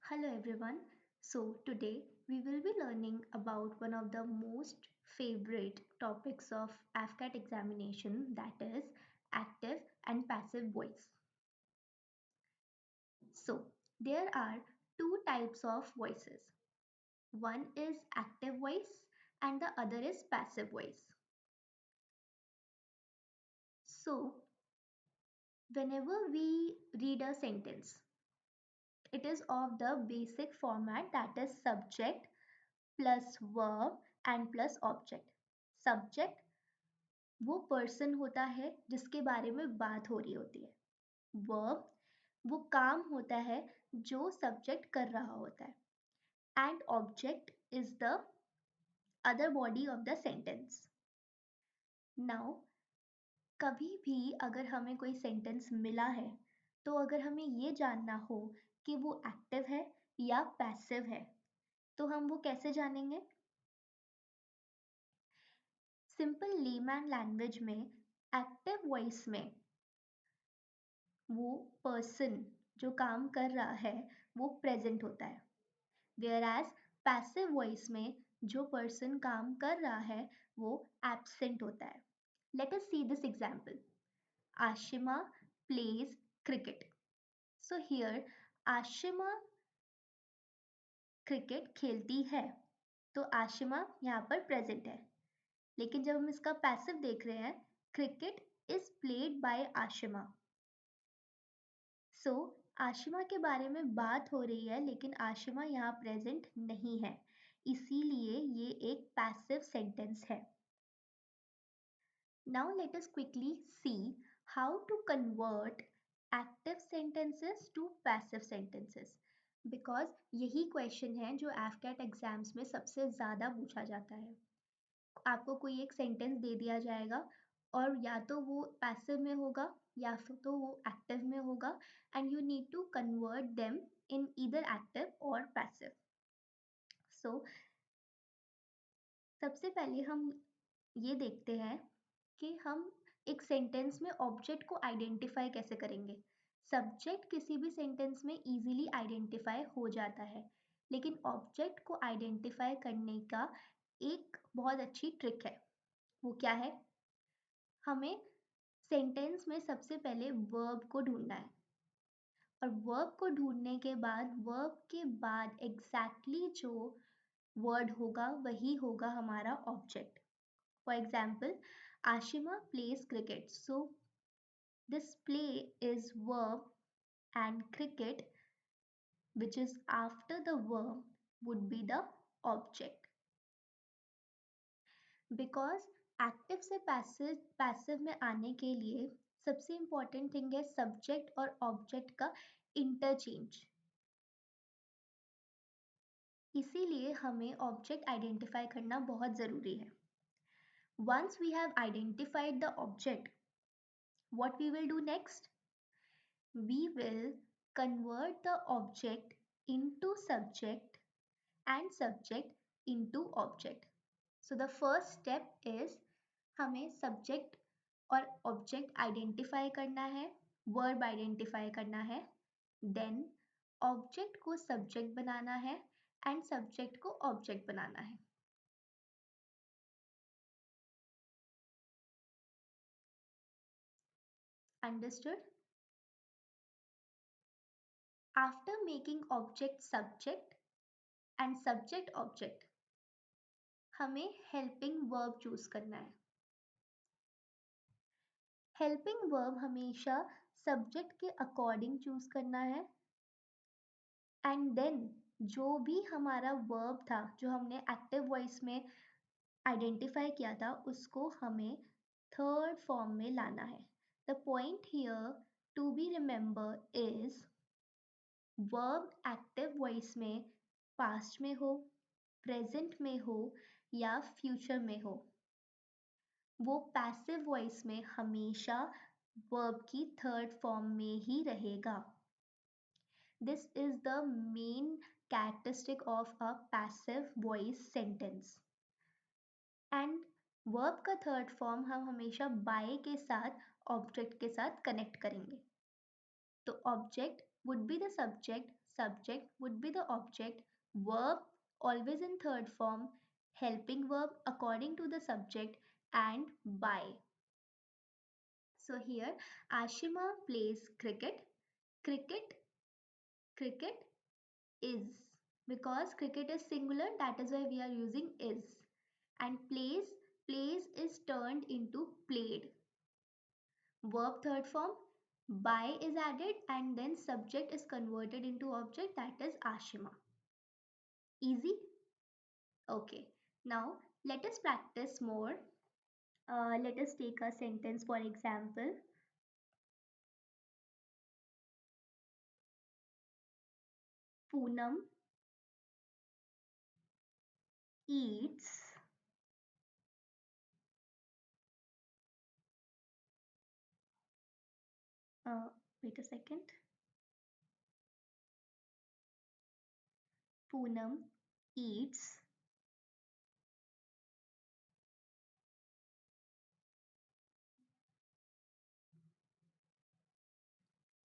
Hello everyone. So today we will be learning about one of the most favorite topics of AFCAT examination, that is active and passive voice. So there are two types of voices. One is active voice and the other is passive voice. So whenever we read a sentence, it is of the basic format, that is subject plus verb and plus object. Subject वो person होता है जिसके बारे में बात हो रही होती है. वर्ब वो काम होता है जो सब्जेक्ट कर रहा होता है. And object is the other body of the sentence. Now कभी भी अगर हमें कोई सेंटेंस मिला है तो अगर हमें ये जानना हो कि वो एक्टिव है या पैसिव है तो हम वो कैसे जानेंगे? सिंपल लेमैन लैंग्वेज में एक्टिव वॉइस में वो पर्सन जो काम कर रहा है वो प्रेजेंट होता है. वेयर एज पैसिव वॉइस में जो पर्सन काम कर रहा है वो एब्सेंट होता है. Let us see this example. Ashima pledge cricket. So here Ashima cricket खेलती है तो आशिमा यहाँ पर प्रेजेंट है. लेकिन जब हम इसका पैसिव देख रहे हैं, cricket is played by Ashima. So Ashima के बारे में बात हो रही है लेकिन आशिमा यहाँ प्रेजेंट नहीं है, इसीलिए ये एक पैसिव सेंटेंस है. Now let us quickly see how to convert active sentences to passive sentences, because यही क्वेश्चन है जो एफकैट एग्जाम्स में सबसे ज़्यादा पूछा जाता है. आपको कोई एक सेंटेंस दे दिया जाएगा और या तो वो पैसिव में होगा या फिर तो वो एक्टिव में होगा, and you need to convert them in either active और पैसिव. सो सबसे पहले हम ये देखते हैं कि हम एक सेंटेंस में ऑब्जेक्ट को आइडेंटिफाई कैसे करेंगे. सब्जेक्ट किसी भी सेंटेंस में इजीली आइडेंटिफाई हो जाता है, लेकिन ऑब्जेक्ट को आइडेंटिफाई करने का एक बहुत अच्छी ट्रिक है. वो क्या है? हमें सेंटेंस में सबसे पहले वर्ब को ढूंढना है और वर्ब को ढूंढने के बाद वर्ब के बाद एग्जैक्टली जो वर्ड होगा वही होगा हमारा object. For example, Ashima pledge cricket. So this play is verb and cricket, which is after the verb, would be the object. Because active से पैसिव में आने के लिए सबसे इम्पॉर्टेंट थिंग है सब्जेक्ट और ऑब्जेक्ट का इंटरचेंज. इसीलिए हमें ऑब्जेक्ट आइडेंटिफाई करना बहुत ज़रूरी है. Once we have identified the object, what we will do next? We will convert the object into subject and subject into object. So the first step is हमें सब्जेक्ट और ऑब्जेक्ट आइडेंटिफाई करना है, verb identify करना है, then object को subject बनाना है and subject को object बनाना है. Understood? After making object subject and subject object, हमें हेल्पिंग वर्ब चूज करना है. हेल्पिंग वर्ब हमेशा सब्जेक्ट के अकॉर्डिंग चूज करना है एंड देन जो भी हमारा वर्ब था जो हमने एक्टिव वॉइस में आइडेंटिफाई किया था उसको हमें थर्ड फॉर्म में लाना है. The point here to be remember is verb active voice में पास्ट में हो, प्रेजेंट में हो या फ्यूचर में हो, वो पैसिव वॉइस में हमेशा वर्ब की थर्ड फॉर्म में ही रहेगा. This is the main characteristic of a passive voice sentence. And verb का थर्ड फॉर्म हम हमेशा बाय के साथ ऑब्जेक्ट के साथ कनेक्ट करेंगे. So object would be the subject, subject would be the object, verb always in third form, helping verb according to the subject, and by. So here Ashima plays cricket. Cricket, cricket is, because cricket is singular, that is why we are using is. And plays, plays is turned into played. Verb third form, by is added and then subject is converted into object, that is Ashima. Easy? Okay. Now let us practice more. Let us take a sentence for example. Poonam eats uh, wait a second. Poonam eats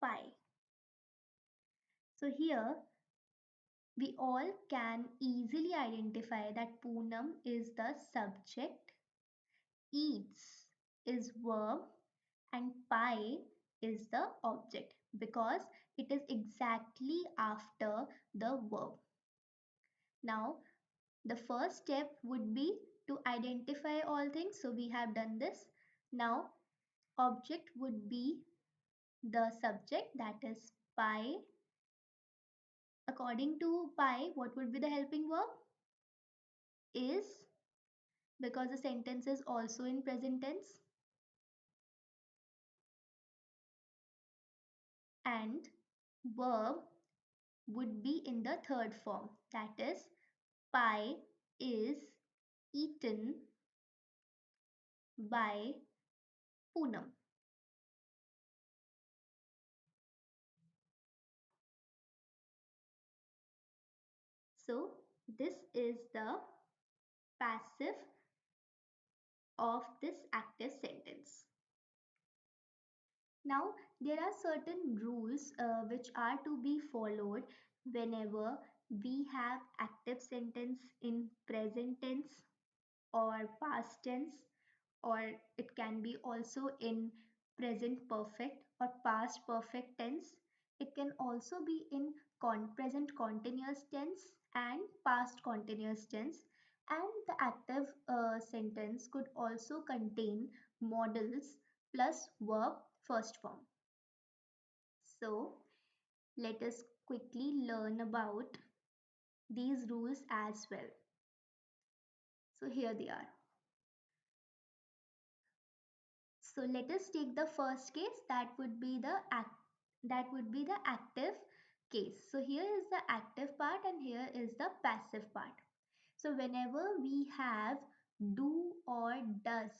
pie. So here we all can easily identify that Poonam is the subject, eats is verb, and pie is the object because it is exactly after the verb. Now, the first step would be to identify all things. So we have done this. Now, object would be the subject, that is pie. According to pie, what would be the helping verb? Is, because the sentence is also in present tense. And verb would be in the third form, that is pie is eaten by Poonam. So this is the passive of this active sentence. Now there are certain rules which are to be followed whenever we have active sentence in present tense or past tense, or it can be also in present perfect or past perfect tense. It can also be in present continuous tense and past continuous tense. And the active sentence could also contain modals plus verb first form. So let us quickly learn about these rules as well. So here they are. So let us take the first case, that would be the active case. So here is the active part and here is the passive part. So whenever we have do or does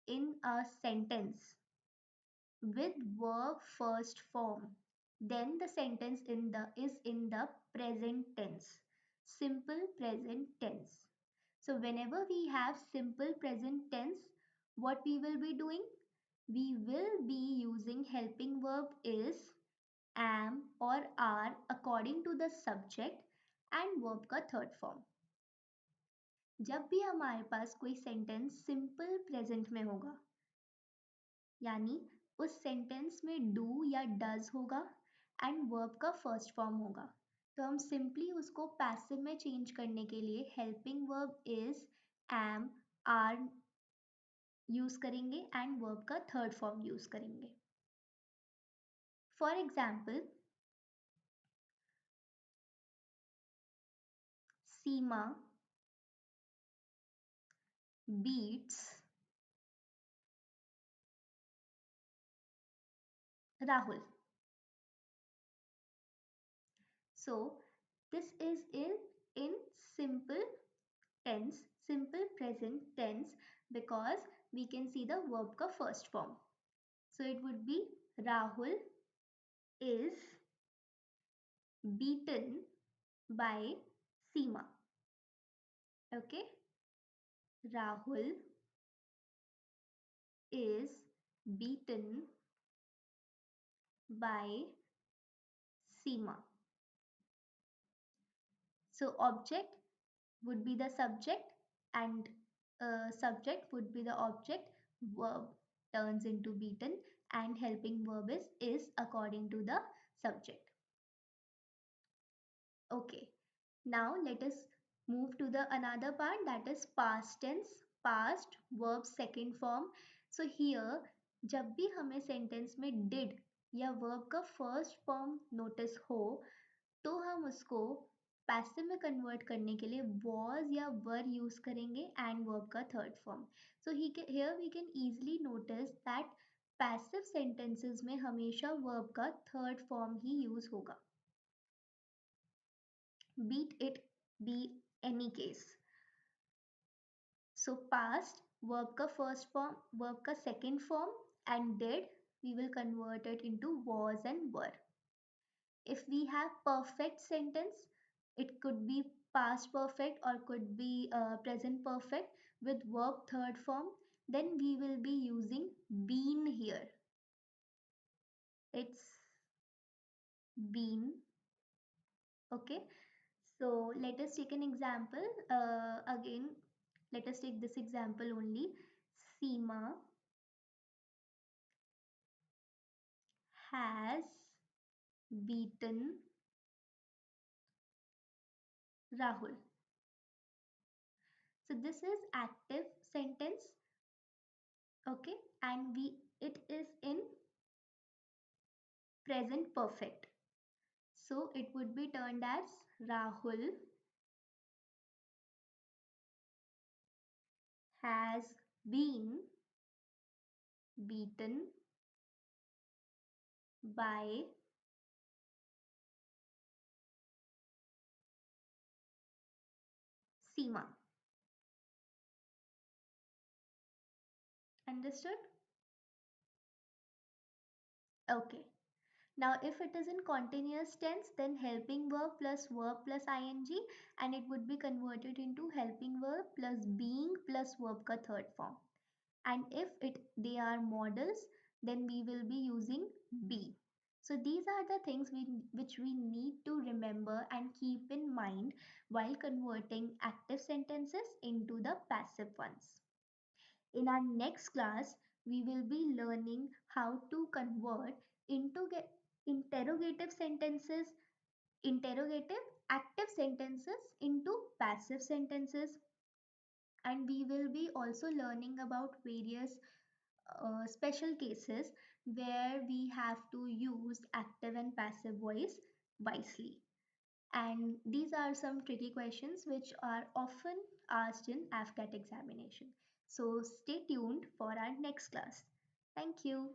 in a sentence with verb first form, then the sentence is in the present tense, simple present tense. So whenever we have simple present tense, what we will be doing? We will be using helping verb is, am or are according to the subject and verb का third form. जब भी हमारे पास कोई sentence simple present में होगा, यानी उस sentence में डू या डज होगा एंड वर्ब का फर्स्ट फॉर्म होगा, तो हम सिंपली उसको पैसिव में चेंज करने के लिए helping verb is, am, are use करेंगे एंड वर्ब का थर्ड फॉर्म यूज करेंगे. For example, Seema beats Rahul. So this is in simple tense, simple present tense, because we can see the verb ka first form. So it would be Rahul is beaten by Seema. Okay? Rahul is beaten by Seema. So object would be the subject and subject would be the object. Verb turns into beaten and helping verb is according to the subject. Okay. Now let us move to the another part, that is past tense, past verb second form. So here जब भी हमें sentence में did या verb का first form notice हो तो हम उसको पैसिव में कन्वर्ट करने के लिए was या were यूज करेंगे and verb का third form. So here we can easily notice that passive sentences में हमेशा verb का थर्ड फॉर्म ही यूज होगा, beat it be any case. So past verb का first form, verb का second form and did we will convert it into was and were. If we have perfect sentence, it could be past perfect or could be present perfect with verb third form, then we will be using been here. It's been. Okay. So let us take an example. Again, let us take this example only. Seema has beaten Rahul. So this is active sentence, okay, and it is in present perfect. So it would be turned as Rahul has been beaten by Seema. Understood? Okay. Now, if it is in continuous tense, then helping verb plus ing, and it would be converted into helping verb plus being plus verb ka third form. And if they are models, then we will be using be. So these are the things which we need to remember and keep in mind while converting active sentences into the passive ones. In our next class, we will be learning how to convert into interrogative sentences, interrogative active sentences into passive sentences, and we will be also learning about various special cases where we have to use active and passive voice wisely. And these are some tricky questions which are often asked in AFCAT examination. So stay tuned for our next class. Thank you.